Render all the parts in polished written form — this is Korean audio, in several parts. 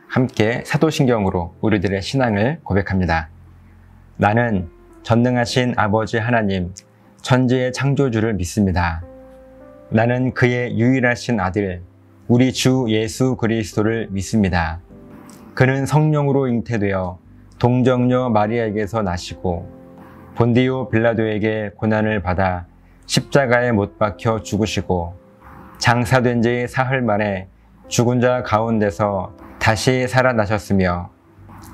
함께 사도신경으로 우리들의 신앙을 고백합니다. 나는 전능하신 아버지 하나님, 천지의 창조주를 믿습니다. 나는 그의 유일하신 아들, 우리 주 예수 그리스도를 믿습니다. 그는 성령으로 잉태되어 동정녀 마리아에게서 나시고 본디오 빌라도에게 고난을 받아 십자가에 못 박혀 죽으시고 장사된 지 사흘 만에 죽은 자 가운데서 다시 살아나셨으며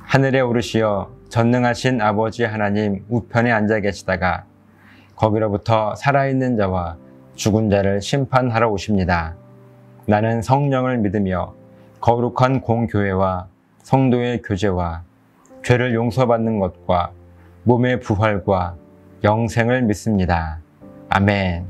하늘에 오르시어 전능하신 아버지 하나님 우편에 앉아 계시다가 거기로부터 살아있는 자와 죽은 자를 심판하러 오십니다. 나는 성령을 믿으며 거룩한 공교회와 성도의 교제와 죄를 용서받는 것과 몸의 부활과 영생을 믿습니다. 아멘.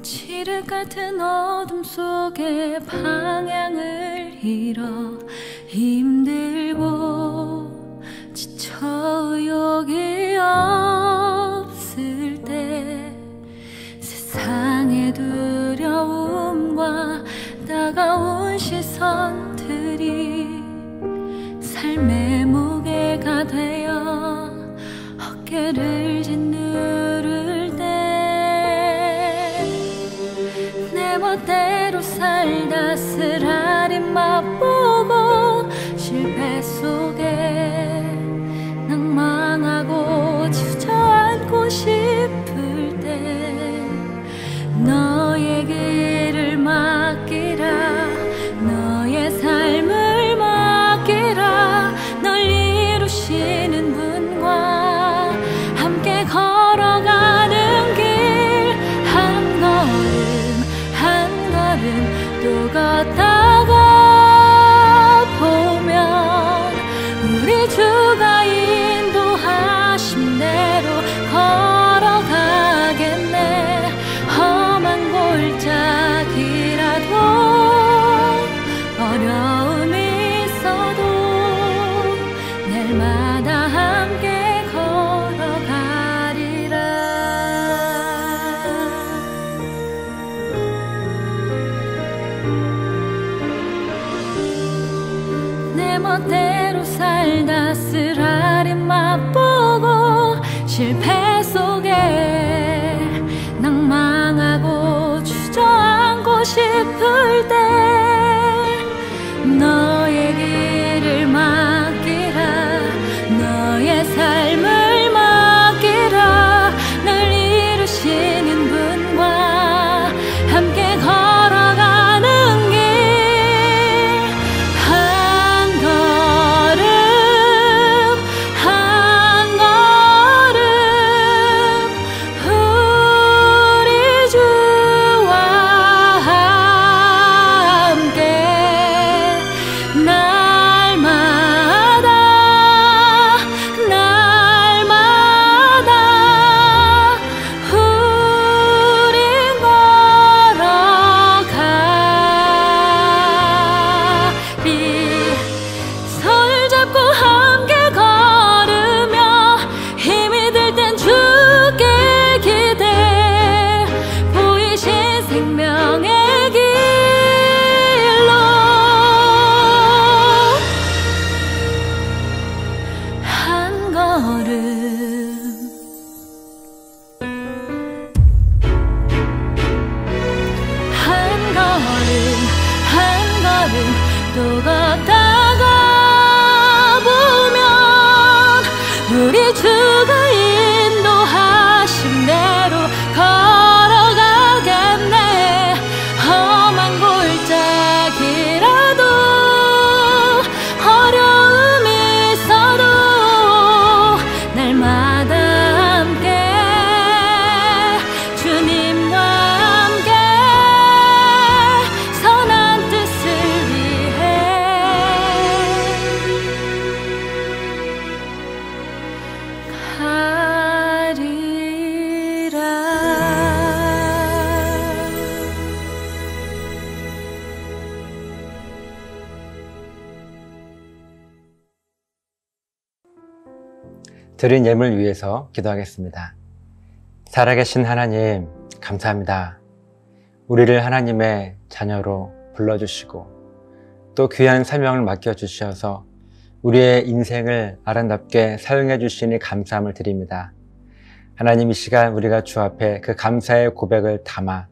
칠흑 같은 어둠 속에 방향을 잃어 힘들고 지쳐 의욕이 없을 때 세상의 두려움과 따가운 시선들이 삶의 무게가 되어 어깨를 짓누를 때 내 멋대로 살다 쓰라린 맛보고 실패 속에 낭망하고 주저앉고 싶을 때 너의 길을 맡기라 너의 삶을 맡기라 널 이루시는 분과 함께 걸어가는 길 한 걸음 또 걷다가 보면 우리 주가 인도하신 대로 걸어가겠네. 험한 골짜기라도 어려움이 있어도 날마다 함께 걸어가리라. 내 멋대로 살다 쓰라린 맛보고 실패 속에 낭망하고 주저앉고 싶을 때 너의 길을 맡기라 너의 삶을 맡기라 널 이루시는 분과 함께 걸어가는 길 한 걸음 우리 주와 함께 날마다 우린 걸어가리. 손을 잡고 함께 걸으며 힘이 들 땐 주께 기대 보이신 생명의 길로 한 걸음 한 걸음 또 걷다가 보면 우리 주가 인도하신 대로 걸어가겠네. 험한 곳 드린 예물 위해서 기도하겠습니다. 살아계신 하나님, 감사합니다. 우리를 하나님의 자녀로 불러주시고 또 귀한 사명을 맡겨주셔서 우리의 인생을 아름답게 사용해 주시니 감사함을 드립니다. 하나님, 이 시간 우리가 주 앞에 그 감사의 고백을 담아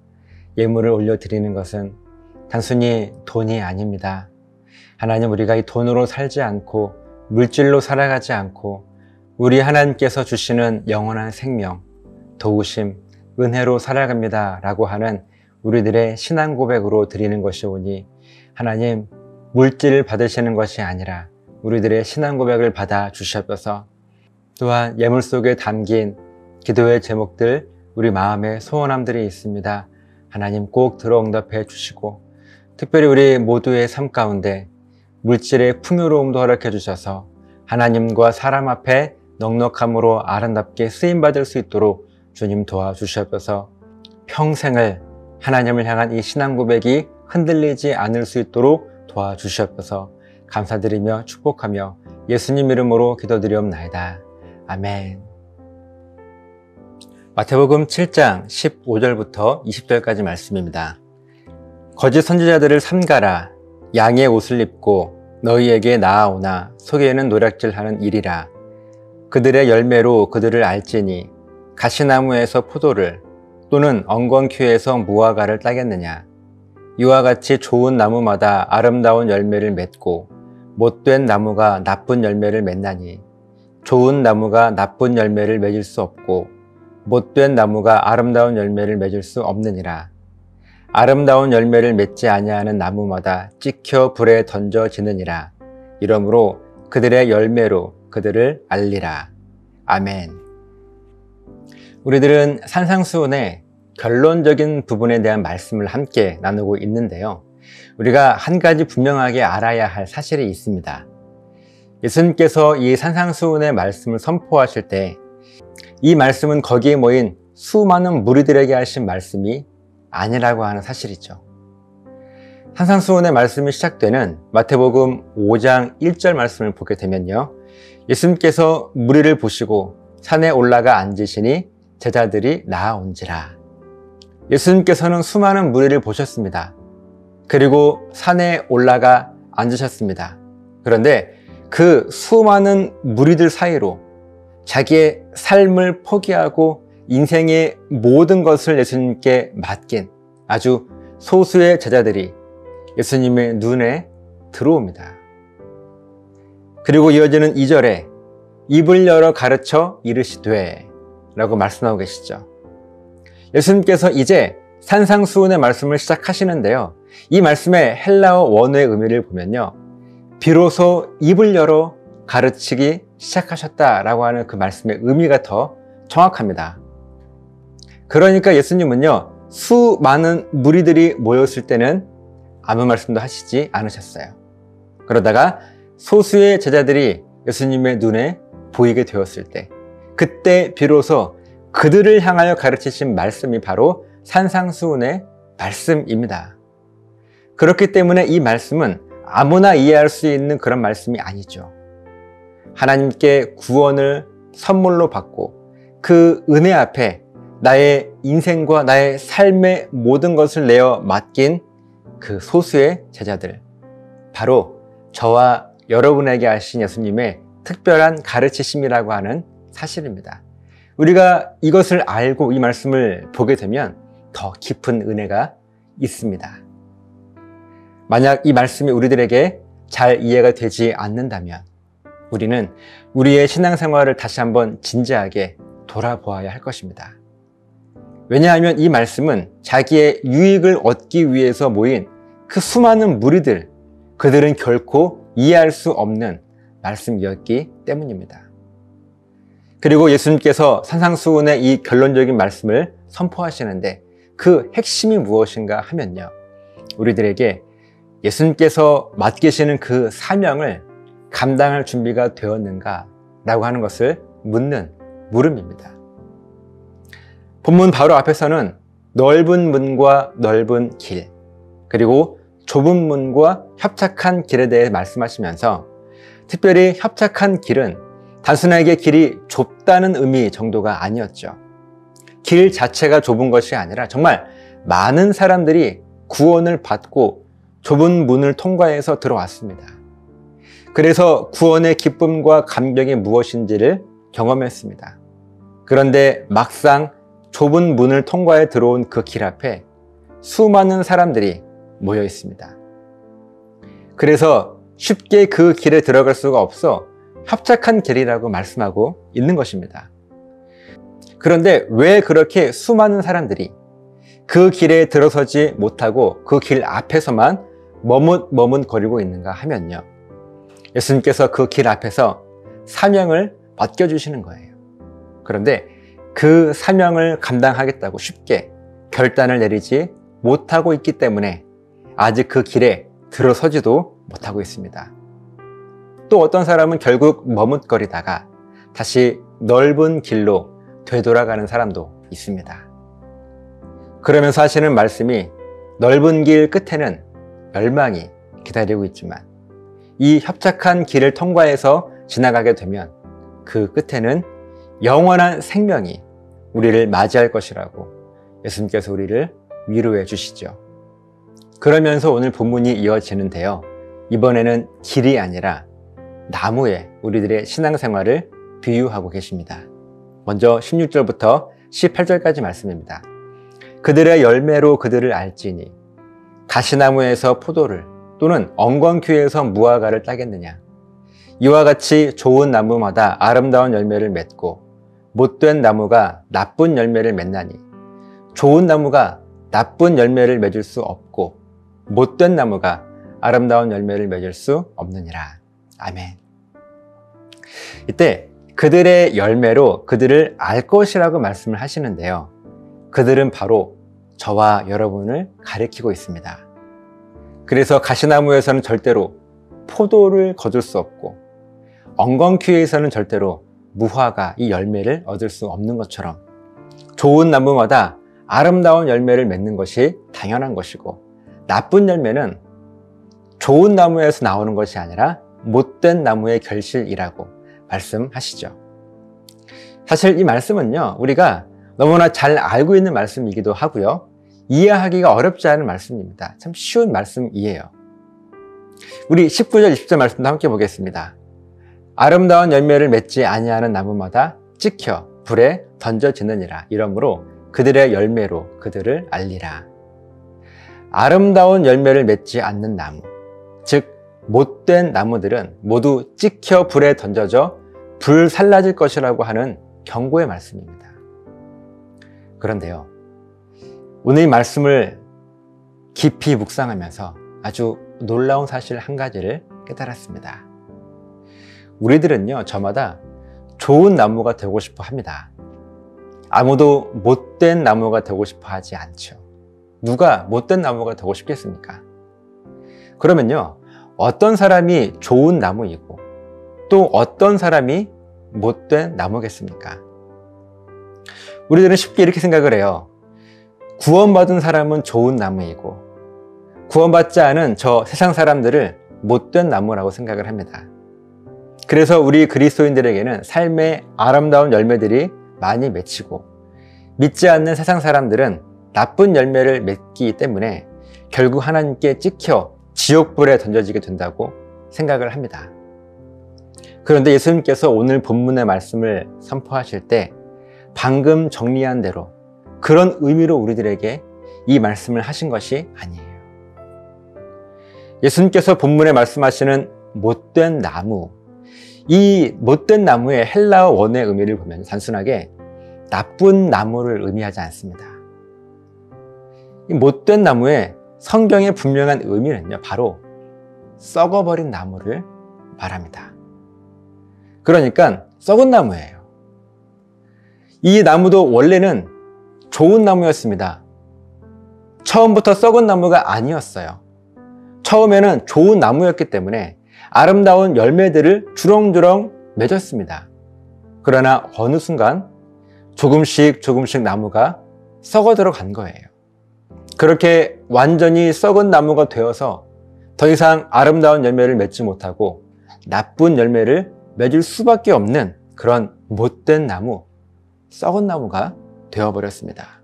예물을 올려드리는 것은 단순히 돈이 아닙니다. 하나님, 우리가 이 돈으로 살지 않고 물질로 살아가지 않고 우리 하나님께서 주시는 영원한 생명, 도우심, 은혜로 살아갑니다 라고 하는 우리들의 신앙 고백으로 드리는 것이오니 하나님, 물질을 받으시는 것이 아니라 우리들의 신앙 고백을 받아 주시옵소서. 또한 예물 속에 담긴 기도의 제목들, 우리 마음에 소원함들이 있습니다. 하나님 꼭 들어 응답해 주시고 특별히 우리 모두의 삶 가운데 물질의 풍요로움도 허락해 주셔서 하나님과 사람 앞에 넉넉함으로 아름답게 쓰임받을 수 있도록 주님 도와주시옵소서. 평생을 하나님을 향한 이 신앙 고백이 흔들리지 않을 수 있도록 도와주시옵소서. 감사드리며 축복하며 예수님 이름으로 기도드리옵나이다. 아멘. 마태복음 7장 15절부터 20절까지 말씀입니다. 거짓 선지자들을 삼가라. 양의 옷을 입고 너희에게 나아오나 속에는 노략질하는 일이라. 그들의 열매로 그들을 알지니 가시나무에서 포도를 또는 엉겅퀴에서 무화과를 따겠느냐. 이와 같이 좋은 나무마다 아름다운 열매를 맺고 못된 나무가 나쁜 열매를 맺나니 좋은 나무가 나쁜 열매를 맺을 수 없고 못된 나무가 아름다운 열매를 맺을 수 없느니라. 아름다운 열매를 맺지 아니하는 나무마다 찍혀 불에 던져지느니라. 이러므로 그들의 열매로 그들을 알리라. 아멘. 우리들은 산상수훈의 결론적인 부분에 대한 말씀을 함께 나누고 있는데요. 우리가 한 가지 분명하게 알아야 할 사실이 있습니다. 예수님께서 이 산상수훈의 말씀을 선포하실 때 이 말씀은 거기에 모인 수많은 무리들에게 하신 말씀이 아니라고 하는 사실이죠. 산상수훈의 말씀이 시작되는 마태복음 5장 1절 말씀을 보게 되면요. 예수님께서 무리를 보시고 산에 올라가 앉으시니 제자들이 나아온지라. 예수님께서는 수많은 무리를 보셨습니다. 그리고 산에 올라가 앉으셨습니다. 그런데 그 수많은 무리들 사이로 자기의 삶을 포기하고 인생의 모든 것을 예수님께 맡긴 아주 소수의 제자들이 예수님의 눈에 들어옵니다. 그리고 이어지는 2절에 입을 열어 가르쳐 이르시되 라고 말씀하고 계시죠. 예수님께서 이제 산상수훈의 말씀을 시작하시는데요. 이 말씀의 헬라어 원어의 의미를 보면요. 비로소 입을 열어 가르치기 시작하셨다라고 하는 그 말씀의 의미가 더 정확합니다. 그러니까 예수님은요. 수많은 무리들이 모였을 때는 아무 말씀도 하시지 않으셨어요. 그러다가 소수의 제자들이 예수님의 눈에 보이게 되었을 때 그때 비로소 그들을 향하여 가르치신 말씀이 바로 산상수훈의 말씀입니다. 그렇기 때문에 이 말씀은 아무나 이해할 수 있는 그런 말씀이 아니죠. 하나님께 구원을 선물로 받고 그 은혜 앞에 나의 인생과 나의 삶의 모든 것을 내어 맡긴 그 소수의 제자들, 바로 저와 여러분에게 하신 예수님의 특별한 가르치심이라고 하는 사실입니다. 우리가 이것을 알고 이 말씀을 보게 되면 더 깊은 은혜가 있습니다. 만약 이 말씀이 우리들에게 잘 이해가 되지 않는다면 우리는 우리의 신앙생활을 다시 한번 진지하게 돌아보아야 할 것입니다. 왜냐하면 이 말씀은 자기의 유익을 얻기 위해서 모인 그 수많은 무리들, 그들은 결코 이해할 수 없는 말씀이었기 때문입니다. 그리고 예수님께서 산상수훈의 이 결론적인 말씀을 선포하시는데 그 핵심이 무엇인가 하면요. 우리들에게 예수님께서 맡기시는 그 사명을 감당할 준비가 되었는가 라고 하는 것을 묻는 물음입니다. 본문 바로 앞에서는 넓은 문과 넓은 길, 그리고 좁은 문과 협착한 길에 대해 말씀하시면서 특별히 협착한 길은 단순하게 길이 좁다는 의미 정도가 아니었죠. 길 자체가 좁은 것이 아니라 정말 많은 사람들이 구원을 받고 좁은 문을 통과해서 들어왔습니다. 그래서 구원의 기쁨과 감격이 무엇인지를 경험했습니다. 그런데 막상 좁은 문을 통과해 들어온 그 길 앞에 수많은 사람들이 모여 있습니다. 그래서 쉽게 그 길에 들어갈 수가 없어 협착한 길이라고 말씀하고 있는 것입니다. 그런데 왜 그렇게 수많은 사람들이 그 길에 들어서지 못하고 그 길 앞에서만 머뭇거리고 있는가 하면요. 예수님께서 그 길 앞에서 사명을 맡겨주시는 거예요. 그런데 그 사명을 감당하겠다고 쉽게 결단을 내리지 못하고 있기 때문에 아직 그 길에 들어서지도 못하고 있습니다. 또 어떤 사람은 결국 머뭇거리다가 다시 넓은 길로 되돌아가는 사람도 있습니다. 그러면서 하시는 말씀이 넓은 길 끝에는 멸망이 기다리고 있지만 이 협착한 길을 통과해서 지나가게 되면 그 끝에는 영원한 생명이 우리를 맞이할 것이라고 예수님께서 우리를 위로해 주시죠. 그러면서 오늘 본문이 이어지는데요. 이번에는 길이 아니라 나무에 우리들의 신앙생활을 비유하고 계십니다. 먼저 16절부터 18절까지 말씀입니다. 그들의 열매로 그들을 알지니 가시나무에서 포도를 또는 엉겅퀴에서 무화과를 따겠느냐. 이와 같이 좋은 나무마다 아름다운 열매를 맺고 못된 나무가 나쁜 열매를 맺나니 좋은 나무가 나쁜 열매를 맺을 수 없고 못된 나무가 아름다운 열매를 맺을 수 없느니라. 아멘. 이때 그들의 열매로 그들을 알 것이라고 말씀을 하시는데요. 그들은 바로 저와 여러분을 가리키고 있습니다. 그래서 가시나무에서는 절대로 포도를 거둘 수 없고 엉겅퀴에서는 절대로 무화과 이 열매를 얻을 수 없는 것처럼 좋은 나무마다 아름다운 열매를 맺는 것이 당연한 것이고 나쁜 열매는 좋은 나무에서 나오는 것이 아니라 못된 나무의 결실이라고 말씀하시죠. 사실 이 말씀은요, 우리가 너무나 잘 알고 있는 말씀이기도 하고요, 이해하기가 어렵지 않은 말씀입니다. 참 쉬운 말씀이에요. 우리 19절, 20절 말씀도 함께 보겠습니다. 아름다운 열매를 맺지 아니하는 나무마다 찍혀 불에 던져지느니라. 이러므로 그들의 열매로 그들을 알리라. 아름다운 열매를 맺지 않는 나무, 즉 못된 나무들은 모두 찍혀 불에 던져져 불살라질 것이라고 하는 경고의 말씀입니다. 그런데요, 오늘 이 말씀을 깊이 묵상하면서 아주 놀라운 사실 한 가지를 깨달았습니다. 우리들은요, 저마다 좋은 나무가 되고 싶어 합니다. 아무도 못된 나무가 되고 싶어 하지 않죠. 누가 못된 나무가 되고 싶겠습니까? 그러면요, 어떤 사람이 좋은 나무이고 또 어떤 사람이 못된 나무겠습니까? 우리들은 쉽게 이렇게 생각을 해요. 구원받은 사람은 좋은 나무이고 구원받지 않은 저 세상 사람들을 못된 나무라고 생각을 합니다. 그래서 우리 그리스도인들에게는 삶의 아름다운 열매들이 많이 맺히고 믿지 않는 세상 사람들은 나쁜 열매를 맺기 때문에 결국 하나님께 찍혀 지옥불에 던져지게 된다고 생각을 합니다. 그런데 예수님께서 오늘 본문의 말씀을 선포하실 때 방금 정리한 대로 그런 의미로 우리들에게 이 말씀을 하신 것이 아니에요. 예수님께서 본문에 말씀하시는 못된 나무, 이 못된 나무의 헬라어 원의 의미를 보면 단순하게 나쁜 나무를 의미하지 않습니다. 이 못된 나무의 성경의 분명한 의미는요, 바로 썩어버린 나무를 말합니다. 그러니까 썩은 나무예요. 이 나무도 원래는 좋은 나무였습니다. 처음부터 썩은 나무가 아니었어요. 처음에는 좋은 나무였기 때문에 아름다운 열매들을 주렁주렁 맺었습니다. 그러나 어느 순간 조금씩 나무가 썩어 들어간 거예요. 그렇게 완전히 썩은 나무가 되어서 더 이상 아름다운 열매를 맺지 못하고 나쁜 열매를 맺을 수밖에 없는 그런 못된 나무, 썩은 나무가 되어버렸습니다.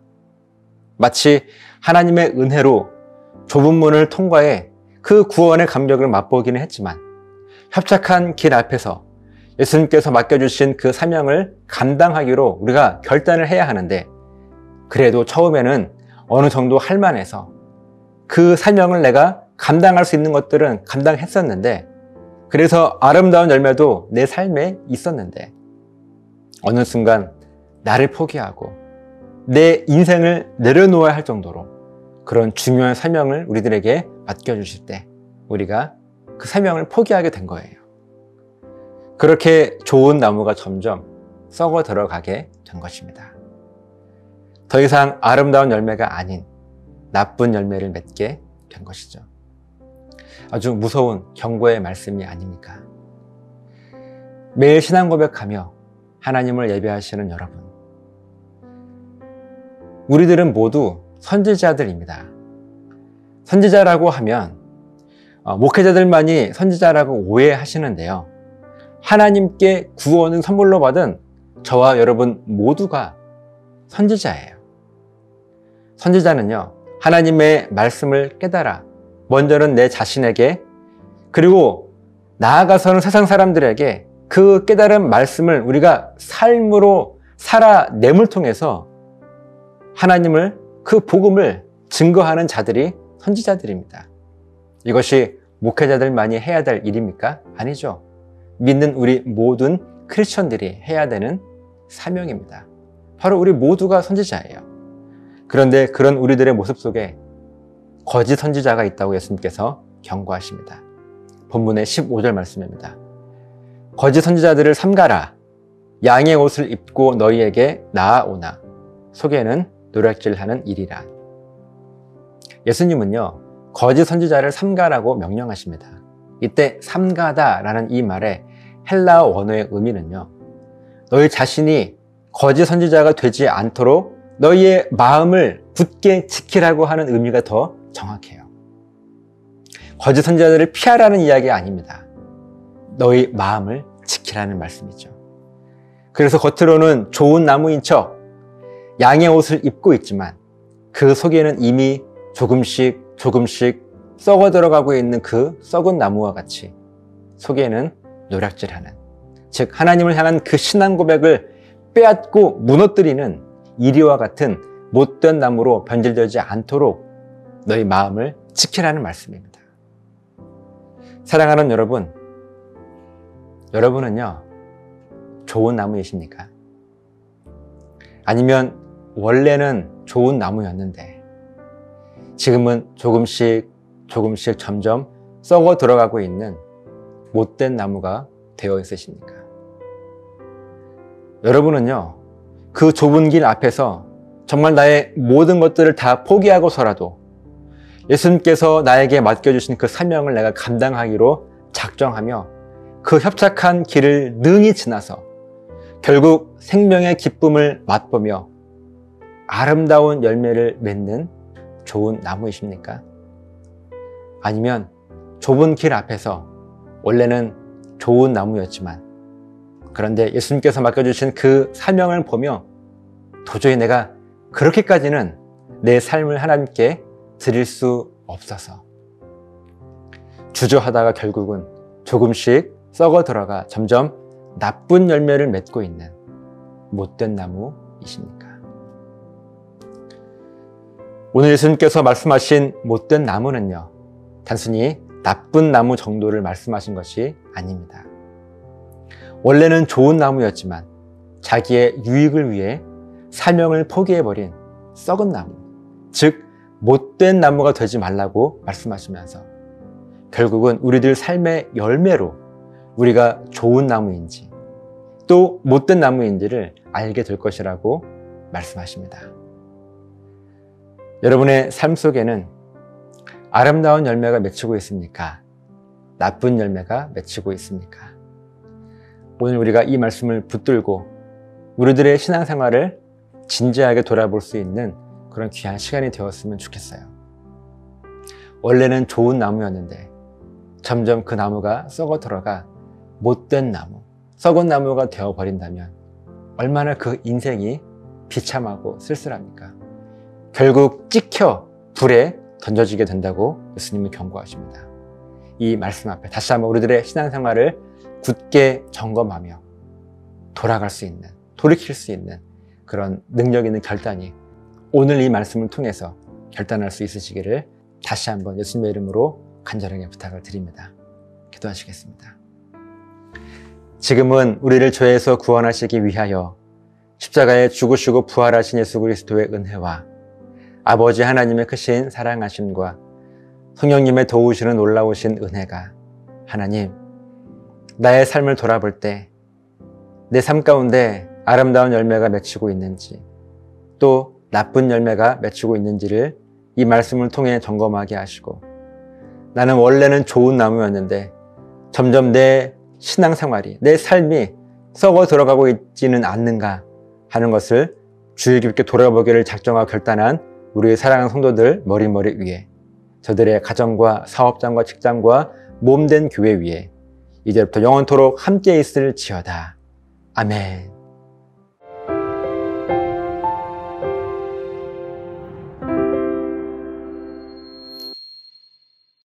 마치 하나님의 은혜로 좁은 문을 통과해 그 구원의 감격을 맛보기는 했지만 협착한 길 앞에서 예수님께서 맡겨주신 그 사명을 감당하기로 우리가 결단을 해야 하는데, 그래도 처음에는 어느 정도 할만해서 그 사명을 내가 감당할 수 있는 것들은 감당했었는데, 그래서 아름다운 열매도 내 삶에 있었는데, 어느 순간 나를 포기하고 내 인생을 내려놓아야 할 정도로 그런 중요한 사명을 우리들에게 맡겨주실 때 우리가 그 사명을 포기하게 된 거예요. 그렇게 좋은 나무가 점점 썩어 들어가게 된 것입니다. 더 이상 아름다운 열매가 아닌 나쁜 열매를 맺게 된 것이죠. 아주 무서운 경고의 말씀이 아닙니까? 매일 신앙 고백하며 하나님을 예배하시는 여러분, 우리들은 모두 선지자들입니다. 선지자라고 하면 목회자들만이 선지자라고 오해하시는데요. 하나님께 구원을 선물로 받은 저와 여러분 모두가 선지자예요. 선지자는요, 하나님의 말씀을 깨달아 먼저는 내 자신에게, 그리고 나아가서는 세상 사람들에게 그 깨달은 말씀을 우리가 삶으로 살아냄을 통해서 하나님을, 그 복음을 증거하는 자들이 선지자들입니다. 이것이 목회자들만이 해야 될 일입니까? 아니죠. 믿는 우리 모든 크리스천들이 해야 되는 사명입니다. 바로 우리 모두가 선지자예요. 그런데 그런 우리들의 모습 속에 거짓 선지자가 있다고 예수님께서 경고하십니다. 본문의 15절 말씀입니다. 거짓 선지자들을 삼가라. 양의 옷을 입고 너희에게 나아오나 속에는 노략질하는 일이라. 예수님은요, 거짓 선지자를 삼가라고 명령하십니다. 이때 삼가다라는 이 말의 헬라어 원어의 의미는요, 너희 자신이 거짓 선지자가 되지 않도록 너희의 마음을 굳게 지키라고 하는 의미가 더 정확해요. 거짓 선지자들을 피하라는 이야기가 아닙니다. 너희 마음을 지키라는 말씀이죠. 그래서 겉으로는 좋은 나무인 척 양의 옷을 입고 있지만 그 속에는 이미 조금씩 썩어 들어가고 있는 그 썩은 나무와 같이 속에는 노략질하는, 즉 하나님을 향한 그 신앙 고백을 빼앗고 무너뜨리는 이리와 같은 못된 나무로 변질되지 않도록 너희 마음을 지키라는 말씀입니다. 사랑하는 여러분, 여러분은요, 좋은 나무이십니까? 아니면 원래는 좋은 나무였는데 지금은 조금씩 점점 썩어 들어가고 있는 못된 나무가 되어 있으십니까? 여러분은요, 그 좁은 길 앞에서 정말 나의 모든 것들을 다 포기하고서라도 예수님께서 나에게 맡겨주신 그 사명을 내가 감당하기로 작정하며 그 협착한 길을 능히 지나서 결국 생명의 기쁨을 맛보며 아름다운 열매를 맺는 좋은 나무이십니까? 아니면 좁은 길 앞에서 원래는 좋은 나무였지만 그런데 예수님께서 맡겨주신 그 사명을 보며 도저히 내가 그렇게까지는 내 삶을 하나님께 드릴 수 없어서 주저하다가 결국은 조금씩 썩어 들어가 점점 나쁜 열매를 맺고 있는 못된 나무이십니까? 오늘 예수님께서 말씀하신 못된 나무는요, 단순히 나쁜 나무 정도를 말씀하신 것이 아닙니다. 원래는 좋은 나무였지만 자기의 유익을 위해 사명을 포기해버린 썩은 나무, 즉 못된 나무가 되지 말라고 말씀하시면서 결국은 우리들 삶의 열매로 우리가 좋은 나무인지 또 못된 나무인지를 알게 될 것이라고 말씀하십니다. 여러분의 삶 속에는 아름다운 열매가 맺히고 있습니까? 나쁜 열매가 맺히고 있습니까? 오늘 우리가 이 말씀을 붙들고 우리들의 신앙생활을 진지하게 돌아볼 수 있는 그런 귀한 시간이 되었으면 좋겠어요. 원래는 좋은 나무였는데 점점 그 나무가 썩어 들어가 못된 나무, 썩은 나무가 되어버린다면 얼마나 그 인생이 비참하고 쓸쓸합니까? 결국 찍혀 불에 던져지게 된다고 예수님은 경고하십니다. 이 말씀 앞에 다시 한번 우리들의 신앙생활을 굳게 점검하며 돌아갈 수 있는, 돌이킬 수 있는 그런 능력 있는 결단이 오늘 이 말씀을 통해서 결단할 수 있으시기를 다시 한번 예수님의 이름으로 간절하게 부탁을 드립니다. 기도하시겠습니다. 지금은 우리를 죄에서 구원하시기 위하여 십자가에 죽으시고 부활하신 예수 그리스도의 은혜와 아버지 하나님의 크신 사랑하심과 성령님의 도우시는 놀라우신 은혜가 하나님, 나의 삶을 돌아볼 때 내 삶 가운데 아름다운 열매가 맺히고 있는지 또 나쁜 열매가 맺히고 있는지를 이 말씀을 통해 점검하게 하시고 나는 원래는 좋은 나무였는데 점점 내 신앙생활이, 내 삶이 썩어 들어가고 있지는 않는가 하는 것을 주의 깊게 돌아보기를 작정하고 결단한 우리의 사랑하는 성도들 머리머리 위에, 저들의 가정과 사업장과 직장과 몸된 교회 위에 이제부터 영원토록 함께 있을지어다. 아멘.